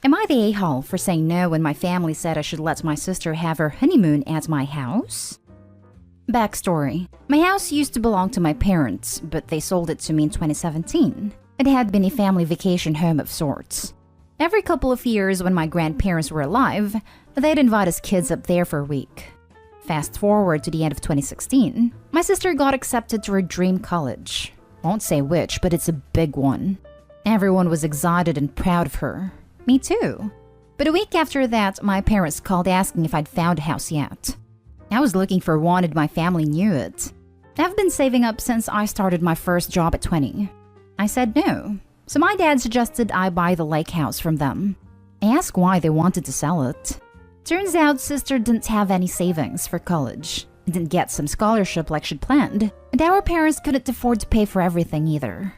Am I the a-hole for saying no when my family said I should let my sister have her honeymoon at my house? Backstory. My house used to belong to my parents, but they sold it to me in 2017. It had been a family vacation home of sorts. Every couple of years when my grandparents were alive, they'd invite us kids up there for a week. Fast forward to the end of 2016, my sister got accepted to her dream college. Won't say which, but it's a big one. Everyone was excited and proud of her. Me too. But a week after that, my parents called asking if I'd found a house yet. I was looking for one and my family knew it. I've been saving up since I started my first job at 20. I said no, so my dad suggested I buy the lake house from them. I asked why they wanted to sell it. Turns out sister didn't have any savings for college, didn't get some scholarship like she'd planned, and our parents couldn't afford to pay for everything either.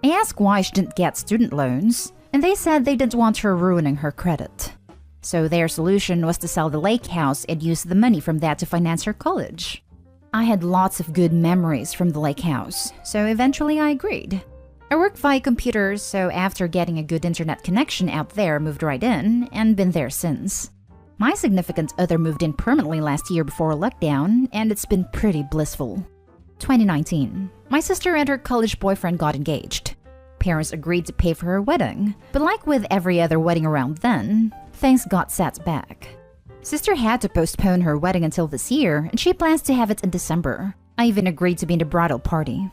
I asked why she didn't get student loans, and they said they didn't want her ruining her credit. So their solution was to sell the lake house and use the money from that to finance her college. I had lots of good memories from the lake house, so eventually I agreed. I work via computers, so after getting a good internet connection out there, moved right in and been there since. My significant other moved in permanently last year before lockdown, and it's been pretty blissful. 2019. My sister and her college boyfriend got engaged. Parents agreed to pay for her wedding, but like with every other wedding around then, things got set back. Sister had to postpone her wedding until this year, and she plans to have it in December. I even agreed to be in the bridal party.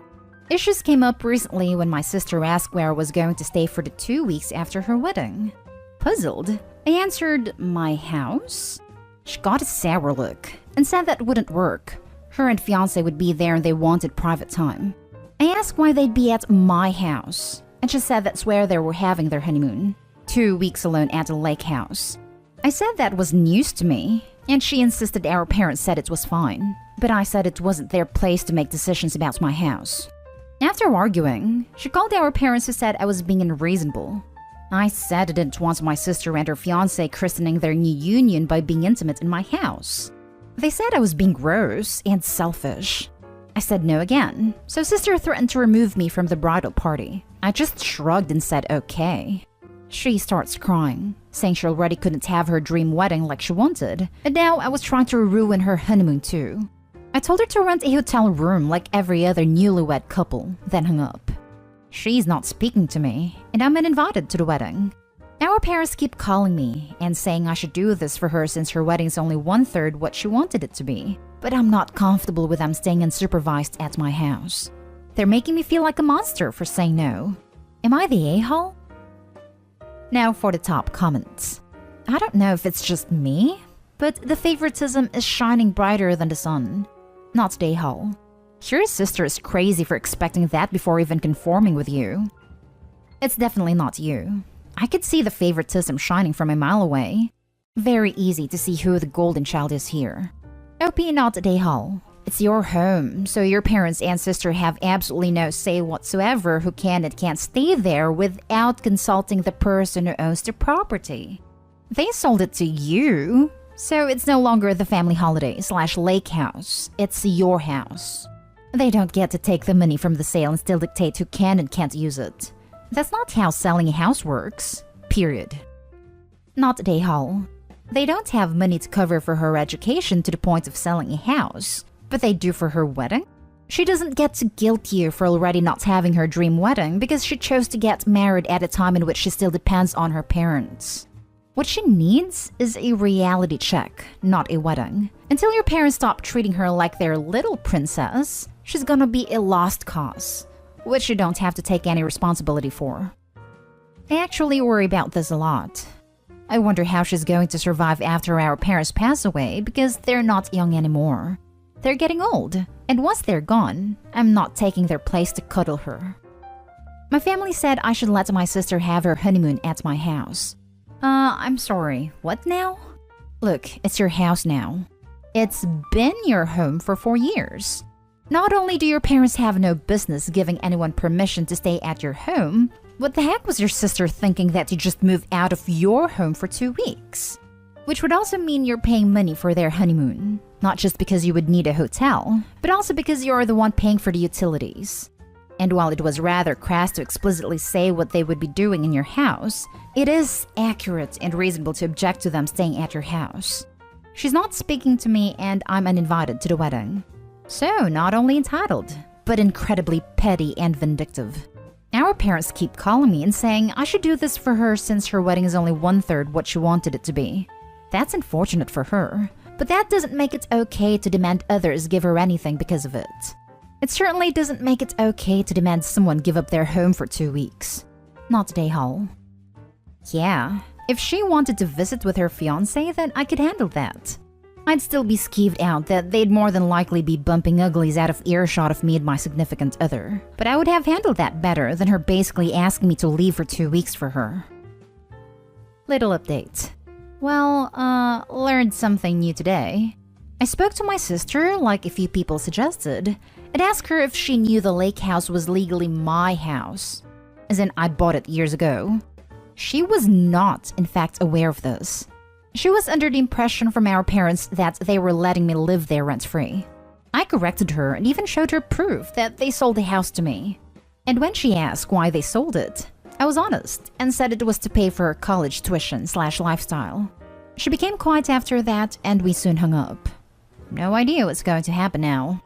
Issues came up recently when my sister asked where I was going to stay for the 2 weeks after her wedding. Puzzled, I answered, my house? She got a sour look and said that wouldn't work. Her and fiancé would be there and they wanted private time. I asked why they'd be at my house, and she said that's where they were having their honeymoon. 2 weeks alone at a lake house. I said that was news to me, and she insisted our parents said it was fine, but I said it wasn't their place to make decisions about my house. After arguing, she called our parents who said I was being unreasonable. I said I didn't want my sister and her fiancé christening their new union by being intimate in my house. They said I was being gross and selfish. I said no again, so sister threatened to remove me from the bridal party. I just shrugged and said okay. She starts crying, saying she already couldn't have her dream wedding like she wanted, and now I was trying to ruin her honeymoon too. I told her to rent a hotel room like every other newlywed couple, then hung up. She's not speaking to me, and I'm uninvited to the wedding. Our parents keep calling me and saying I should do this for her since her wedding's only 1/3 what she wanted it to be, but I'm not comfortable with them staying unsupervised at my house. They're making me feel like a monster for saying no. Am I the a-hole? Now for the top comments. I don't know if it's just me, but the favoritism is shining brighter than the sun. Not the a-hole. Your sister is crazy for expecting that before even conforming with you. It's definitely not you. I could see the favoritism shining from a mile away. Very easy to see who the golden child is here. OP not the a-hole. It's your home, so your parents and sister have absolutely no say whatsoever who can and can't stay there without consulting the person who owns the property. They sold it to you, so it's no longer the family holiday / lake house. It's your house. They don't get to take the money from the sale and still dictate who can and can't use it. That's not how selling a house works. Period. Not the a-hole. They don't have money to cover for her education to the point of selling a house, but they do for her wedding? She doesn't get to guilt you for already not having her dream wedding because she chose to get married at a time in which she still depends on her parents. What she needs is a reality check, not a wedding. Until your parents stop treating her like their little princess, she's gonna be a lost cause, which you don't have to take any responsibility for. I actually worry about this a lot. I wonder how she's going to survive after our parents pass away because they're not young anymore. They're getting old, and once they're gone, I'm not taking their place to cuddle her. My family said I should let my sister have her honeymoon at my house. I'm sorry, what now? Look, it's your house now. It's been your home for 4 years. Not only do your parents have no business giving anyone permission to stay at your home, what the heck was your sister thinking that you just moved out of your home for 2 weeks? Which would also mean you're paying money for their honeymoon. Not just because you would need a hotel, but also because you're the one paying for the utilities. And while it was rather crass to explicitly say what they would be doing in your house, it is accurate and reasonable to object to them staying at your house. She's not speaking to me and I'm uninvited to the wedding. So, not only entitled, but incredibly petty and vindictive. Our parents keep calling me and saying I should do this for her since her wedding is only 1/3 what she wanted it to be. That's unfortunate for her, but that doesn't make it okay to demand others give her anything because of it. It certainly doesn't make it okay to demand someone give up their home for 2 weeks. Not today, Hall. Yeah, if she wanted to visit with her fiancé, then I could handle that. I'd still be skeeved out that they'd more than likely be bumping uglies out of earshot of me and my significant other. But I would have handled that better than her basically asking me to leave for 2 weeks for her. Little update. Well, learned something new today. I spoke to my sister, like a few people suggested, and asked her if she knew the lake house was legally my house. As in, I bought it years ago. She was not, in fact, aware of this. She was under the impression from our parents that they were letting me live there rent-free. I corrected her and even showed her proof that they sold the house to me. And when she asked why they sold it, I was honest and said it was to pay for her college tuition/lifestyle. She became quiet after that and we soon hung up. No idea what's going to happen now.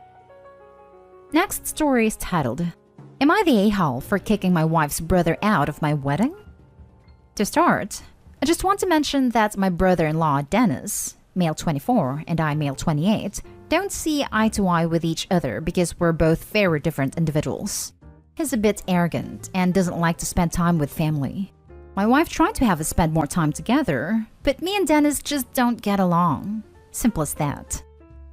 Next story is titled, Am I the a-hole for kicking my wife's brother out of my wedding? To start, I just want to mention that my brother-in-law, Dennis, male 24 and I male 28, don't see eye to eye with each other because we're both very different individuals. He's a bit arrogant and doesn't like to spend time with family. My wife tried to have us spend more time together, but me and Dennis just don't get along. Simple as that.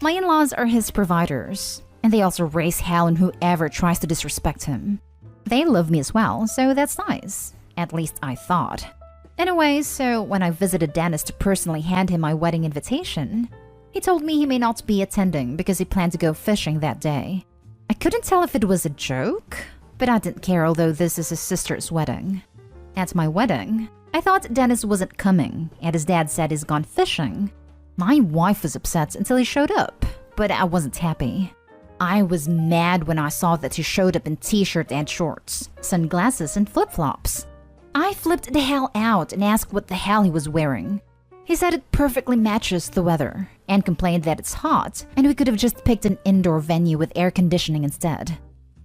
My in-laws are his providers, and they also raise hell on whoever tries to disrespect him. They love me as well, so that's nice. At least I thought. Anyway, so when I visited Dennis to personally hand him my wedding invitation, he told me he may not be attending because he planned to go fishing that day. I couldn't tell if it was a joke, but I didn't care, although this is his sister's wedding. At my wedding, I thought Dennis wasn't coming, and his dad said he's gone fishing. My wife was upset until he showed up, but I wasn't happy. I was mad when I saw that he showed up in t-shirt and shorts, sunglasses and flip-flops. I flipped the hell out and asked what the hell he was wearing. He said it perfectly matches the weather, and complained that it's hot and we could have just picked an indoor venue with air conditioning instead.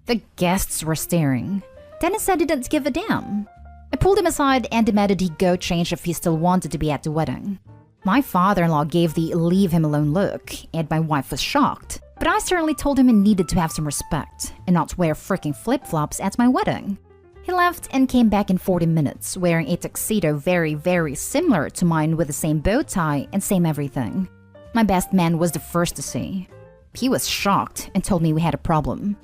The guests were staring. Dennis said he didn't give a damn. I pulled him aside and demanded he go change if he still wanted to be at the wedding. My father-in-law gave the leave him alone look, and my wife was shocked. But I certainly told him he needed to have some respect and not wear freaking flip-flops at my wedding. He left and came back in 40 minutes wearing a tuxedo very, very similar to mine with the same bow tie and same everything. My best man was the first to see. He was shocked and told me we had a problem.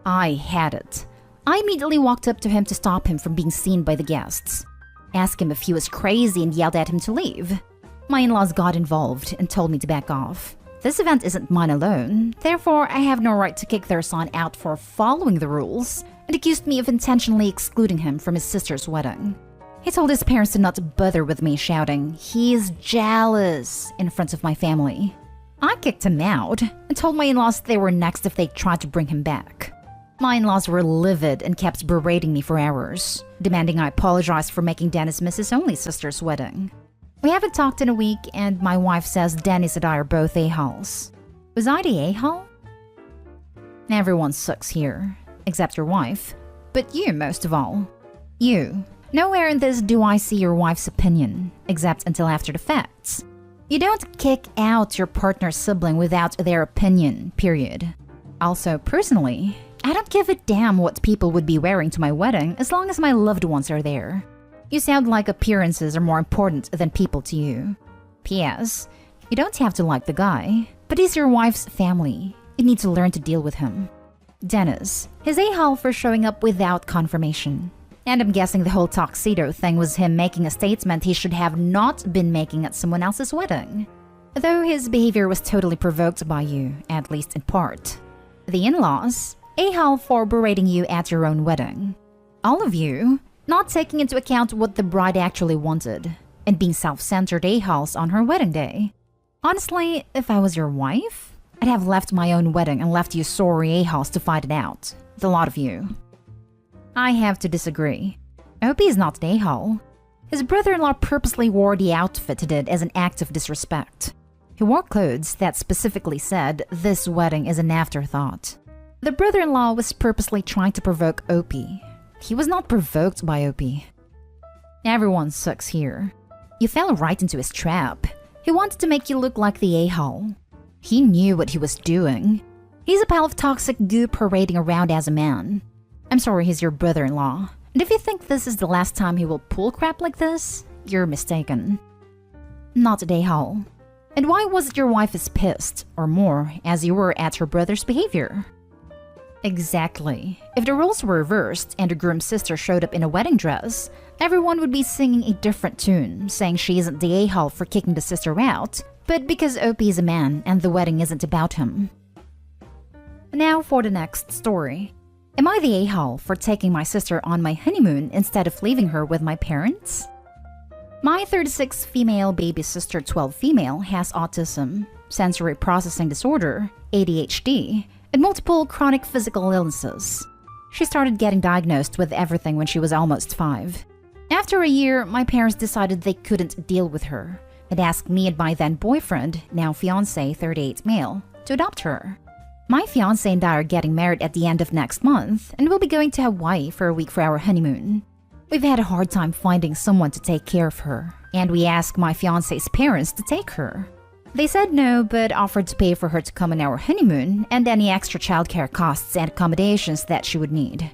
I had it. I immediately walked up to him to stop him from being seen by the guests. Asked him if he was crazy and yelled at him to leave. My in-laws got involved and told me to back off. This event isn't mine alone, therefore I have no right to kick their son out for following the rules, and accused me of intentionally excluding him from his sister's wedding. He told his parents to not bother with me, shouting, "He's jealous," in front of my family. I kicked him out and told my in-laws they were next if they tried to bring him back. My in-laws were livid and kept berating me for hours, demanding I apologize for making Dennis miss his only sister's wedding. We haven't talked in a week, and my wife says Dennis and I are both a-holes. Was I the a-hole? Everyone sucks here, except your wife. But you, most of all. You. Nowhere in this do I see your wife's opinion, except until after the facts. You don't kick out your partner's sibling without their opinion, period. Also, personally, I don't give a damn what people would be wearing to my wedding as long as my loved ones are there. You sound like appearances are more important than people to you. P.S. You don't have to like the guy, but he's your wife's family. You need to learn to deal with him. Dennis, his a-hole for showing up without confirmation. And I'm guessing the whole tuxedo thing was him making a statement he should have not been making at someone else's wedding. Though his behavior was totally provoked by you, at least in part. The in-laws, a-hole for berating you at your own wedding. All of you, not taking into account what the bride actually wanted, and being self-centered a-holes on her wedding day. Honestly, if I was your wife, I'd have left my own wedding and left you sorry a-holes to fight it out. The lot of you. I have to disagree. Opie is not an a-hole. His brother-in-law purposely wore the outfit he did as an act of disrespect. He wore clothes that specifically said, "This wedding is an afterthought." The brother-in-law was purposely trying to provoke Opie. He was not provoked by Opie. Everyone sucks here. You fell right into his trap. He wanted to make you look like the a-hole. He knew what he was doing. He's a pile of toxic goo parading around as a man. I'm sorry he's your brother-in-law. And if you think this is the last time he will pull crap like this, you're mistaken. Not an a-hole. And why was it your wife is pissed, or more, as you were at her brother's behavior? Exactly. If the roles were reversed and the groom's sister showed up in a wedding dress, everyone would be singing a different tune, saying she isn't the a-hole for kicking the sister out, but because Opie is a man and the wedding isn't about him. Now for the next story. Am I the a-hole for taking my sister on my honeymoon instead of leaving her with my parents? My 36 female baby sister 12 female has autism, sensory processing disorder, ADHD, and multiple chronic physical illnesses. She started getting diagnosed with everything when she was almost 5. After a year, my parents decided they couldn't deal with her and asked me and my then boyfriend, now fiancé 38 male, to adopt her. My fiancé and I are getting married at the end of next month and we'll be going to Hawaii for a week for our honeymoon. We've had a hard time finding someone to take care of her, and we asked my fiancé's parents to take her. They said no, but offered to pay for her to come on our honeymoon and any extra childcare costs and accommodations that she would need.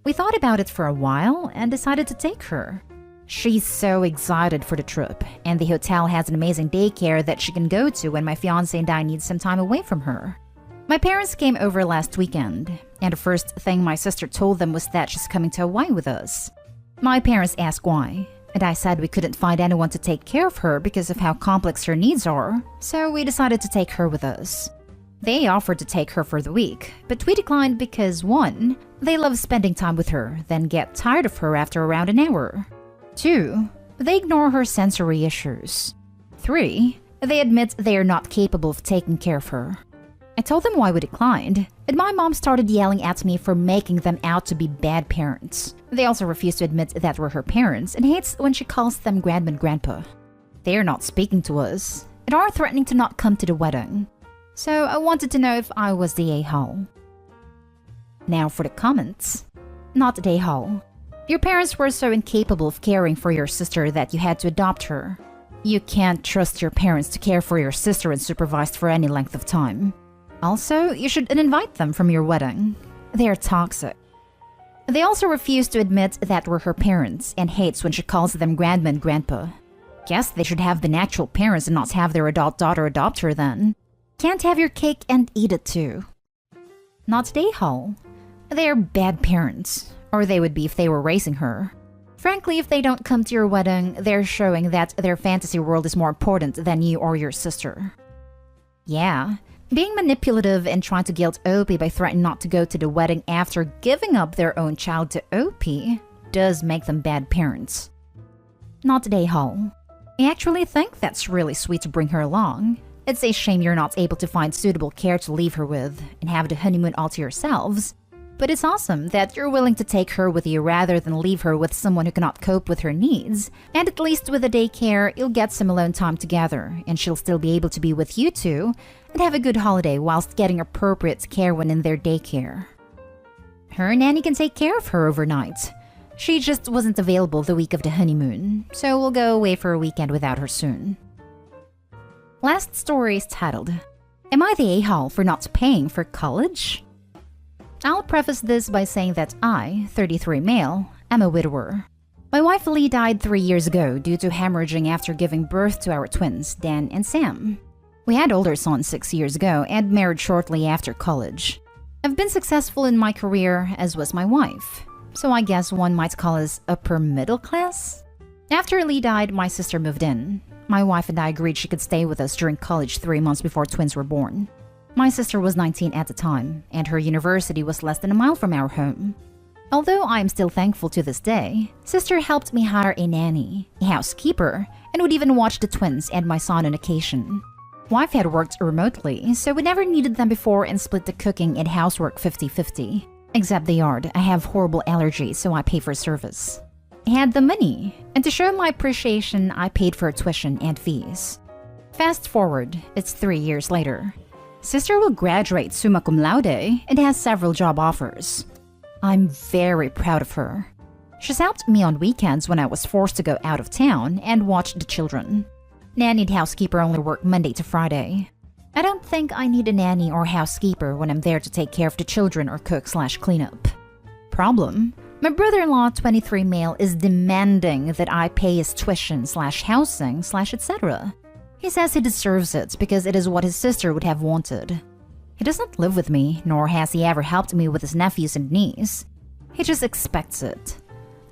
We thought about it for a while and decided to take her. She's so excited for the trip, and the hotel has an amazing daycare that she can go to when my fiancé and I need some time away from her. My parents came over last weekend, and the first thing my sister told them was that she's coming to Hawaii with us. My parents asked why, and I said we couldn't find anyone to take care of her because of how complex her needs are, so we decided to take her with us. They offered to take her for the week, but we declined because 1. They love spending time with her, then get tired of her after around an hour. 2. They ignore her sensory issues. 3. They admit they are not capable of taking care of her. I told them why we declined, and my mom started yelling at me for making them out to be bad parents. They also refused to admit that we're her parents and hates when she calls them grandma and grandpa. They are not speaking to us and are threatening to not come to the wedding. So I wanted to know if I was the a-hole. Now for the comments. Not the a-hole. Your parents were so incapable of caring for your sister that you had to adopt her. You can't trust your parents to care for your sister unsupervised for any length of time. Also, you should uninvite them from your wedding. They are toxic. They also refuse to admit that we're her parents and hates when she calls them grandma and grandpa. Guess they should have been actual parents and not have their adult daughter adopt her then. Can't have your cake and eat it too. Not the a-hole. They're bad parents, or they would be if they were raising her. Frankly, if they don't come to your wedding, they're showing that their fantasy world is more important than you or your sister. Yeah. Being manipulative and trying to guilt Opie by threatening not to go to the wedding after giving up their own child to Opie does make them bad parents. Not the a-hole. I actually think that's really sweet to bring her along. It's a shame you're not able to find suitable care to leave her with and have the honeymoon all to yourselves. But it's awesome that you're willing to take her with you rather than leave her with someone who cannot cope with her needs. And at least with the daycare, you'll get some alone time together, and she'll still be able to be with you two and have a good holiday whilst getting appropriate care when in their daycare. Her nanny can take care of her overnight. She just wasn't available the week of the honeymoon, so we'll go away for a weekend without her soon. Last story is titled, Am I the a-hole for not paying for college? I'll preface this by saying that I, 33 male, am a widower. My wife Lee died 3 years ago due to hemorrhaging after giving birth to our twins, Dan and Sam. We had older sons 6 years ago and married shortly after college. I've been successful in my career, as was my wife, so I guess one might call us upper middle class. After Lee died, my sister moved in. My wife and I agreed she could stay with us during college 3 months before twins were born. My sister was 19 at the time, and her university was less than a mile from our home. Although I am still thankful to this day, sister helped me hire a nanny, a housekeeper, and would even watch the twins and my son on occasion. Wife had worked remotely, so we never needed them before and split the cooking and housework 50-50. Except the yard, I have horrible allergies, so I pay for service. I had the money, and to show my appreciation, I paid for tuition and fees. Fast forward, it's 3 years later. Sister will graduate summa cum laude and has several job offers. I'm very proud of her. She's helped me on weekends when I was forced to go out of town and watch the children. Nanny and housekeeper only work Monday to Friday. I don't think I need a nanny or housekeeper when I'm there to take care of the children or cook/clean up. Problem? My brother-in-law, 23 male, is demanding that I pay his tuition/housing/etc. He says he deserves it because it is what his sister would have wanted. He does not live with me, nor has he ever helped me with his nephews and niece. He just expects it.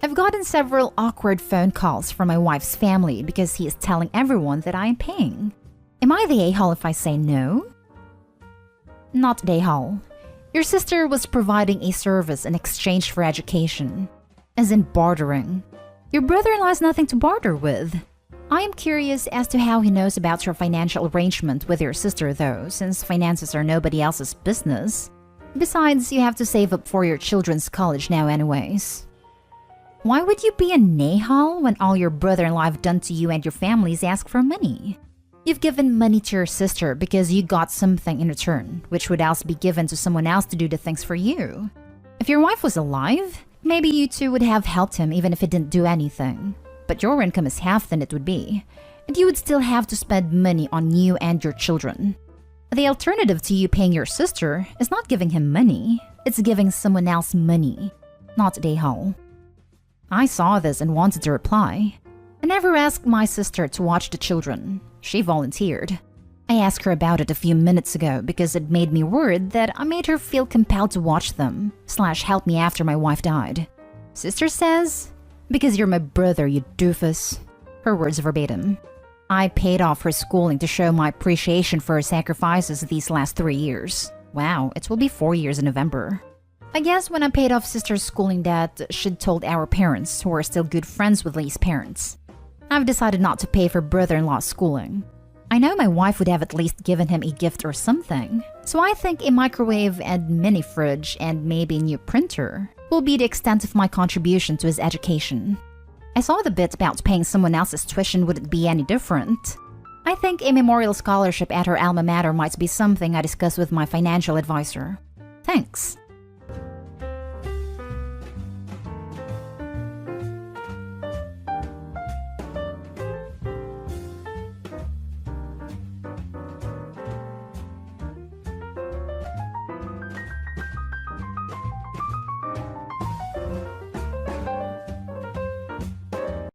I've gotten several awkward phone calls from my wife's family because he is telling everyone that I am paying. Am I the a-hole if I say no? Not the a-hole. Your sister was providing a service in exchange for education, as in bartering. Your brother-in-law has nothing to barter with. I am curious as to how he knows about your financial arrangement with your sister though, since finances are nobody else's business. Besides, you have to save up for your children's college now anyways. Why would you be a a-hole when all your brother-in-law have done to you and your family is ask for money? You've given money to your sister because you got something in return, which would else be given to someone else to do the things for you. If your wife was alive, maybe you two would have helped him even if he didn't do anything. But your income is half than it would be, and you would still have to spend money on you and your children. The alternative to you paying your sister is not giving him money, it's giving someone else money, not the a-hole. I saw this and wanted to reply. I never asked my sister to watch the children. She volunteered. I asked her about it a few minutes ago because it made me worried that I made her feel compelled to watch them/help me after my wife died. Sister says, "Because you're my brother, you doofus." Her words verbatim. I paid off her schooling to show my appreciation for her sacrifices these last 3 years. Wow, it will be 4 years in November. I guess when I paid off sister's schooling debt, she'd told our parents, who are still good friends with Lee's parents. I've decided not to pay for brother-in-law's schooling. I know my wife would have at least given him a gift or something, so I think a microwave and mini fridge and maybe a new printer will be the extent of my contribution to his education. I saw the bit about paying someone else's tuition wouldn't be any different. I think a memorial scholarship at her alma mater might be something I discuss with my financial advisor. Thanks.